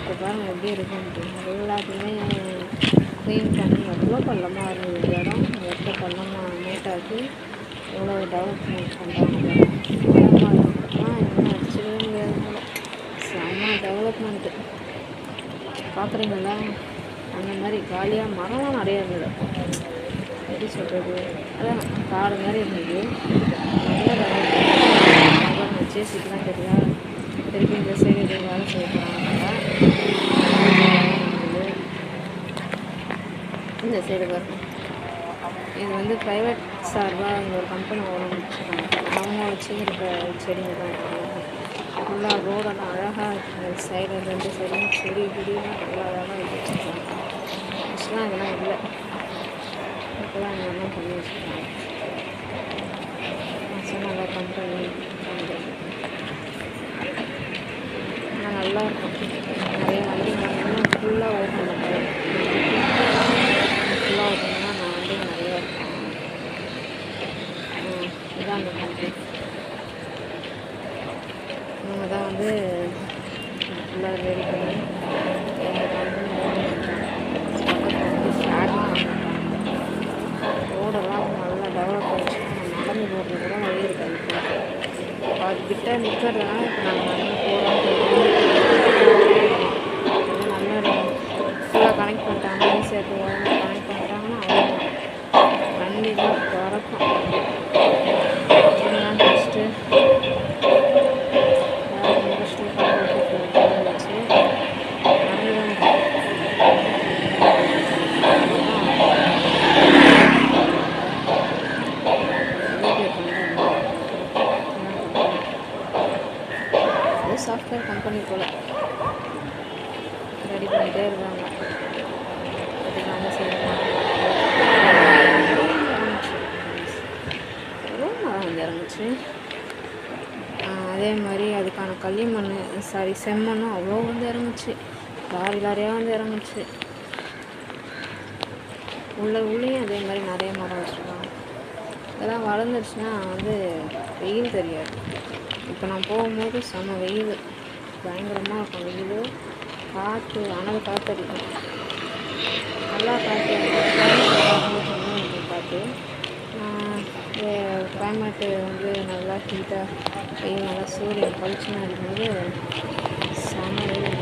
இப்போ பாருங்கள் எப்படி இருக்குன்ட்டு எல்லாத்தையுமே க்ளீன் பண்ணி எவ்வளோ பள்ளமாக இருந்தது இந்த இடம் எவ்வளோ பள்ளமாக நீட்டாக்கி எவ்வளோ டெவலப்மெண்ட் பண்ணுறாங்க. மழை இன்னும் அடிச்சிடவே முடியாது போல. செம்ம டெவலப்மெண்ட்டு பார்க்குறீங்களா? அந்த மாதிரி காலியாக மரம்லாம் நிறையா இருந்தது. எப்படி சொல்கிறது, அதான் காடு மாதிரி இருந்தது. நல்லா டெவலப்மெண்ட் ஜேசிக்கெலாம் தெரியா திருப்பி இந்த சைடு இது வேலை செய்ய போகிறாங்க. இந்த சைடு வரும். இது வந்து ப்ரைவேட் சார்பாக இங்கே ஒரு கம்பெனி ஓடணும்னு வச்சுருக்காங்க. அவங்க வச்சுருக்க செடிங்க தான் இருக்காங்க. ஃபுல்லாக ரோடெல்லாம் அழகாக இருக்குது. சைடு 2 சைடும் செடி கொடியெல்லாம் நல்லா அழகாக இது வச்சுருக்காங்க. ஃபஸ்ட்லாம் இதெல்லாம் இல்லை, இப்போ தான் இந்த மாதிரிலாம் பண்ணி வச்சுருக்காங்க. நல்லா கம்பெனி ஆனால் நல்லாயிருக்கும். நிறைய வண்டி இன்னும் ஃபுல்லாக ஓப்பன் பண்ணுறேன். ஃபுல்லாக ஓப்பன்னா நான் வண்டி நிறையா இருக்கும். இதான் அந்த கம்பெனி. இவங்க தான் வந்து ஃபுல்லாக ரெடி பண்ணி எங்கள் கம்பெனி பக்கத்தில் வந்து ஃப்ளாட்லாம் வாங்கிட்டாங்க. ரோடெல்லாம் நல்லா டெவலப் ஆகிடுச்சு. நடந்து போகிறது கூட வழி இருக்காது. இப்போ அதுக்கிட்ட நிற்கிறதுனால இப்போ நாங்கள் நடந்து போகிறோம். நல்லா ஃபுல்லாக கனெக்ட் பண்ணிட்டாங்க. ஈஸியாக உடனே கனெக்ட் பண்ணிட்டாங்கன்னா அவ்வளோதான். வண்டி தான் திறக்கும். இதெல்லாம் முடிச்சுட்டு முடிச்சுட்டு வச்சு சாஃப்ட்வேர் கம்பெனி போல் ரெடி பண்ணிகிட்டே இருக்காங்க. அதுக்காக செய்யணும். வந்து இறங்குச்சு. அதே மாதிரி அதுக்கான களிமண் செம்மண்ணும் அவ்வளோ வந்து இறங்குச்சு. லாரியாக வந்து இறங்குச்சு. உள்ளேயும் அதே மாதிரி நிறைய மரம் வச்சுருக்காங்க. இதெல்லாம் வளர்ந்துருச்சுன்னா வந்து வெயில் தெரியாது. இப்போ நான் போகும்போது செம்ம வெயில், பயங்கரமாக இருக்கும் வெயில். காற்று அனல் காற்றடிக்கும். நல்லா காற்று காற்று கிளைமேட்டு வந்து நல்லா ஹீட்டாக வெயில் நல்லா சூரியன் பளிச்சுன்னு அடிக்கும்போது செம்ம வெயில்.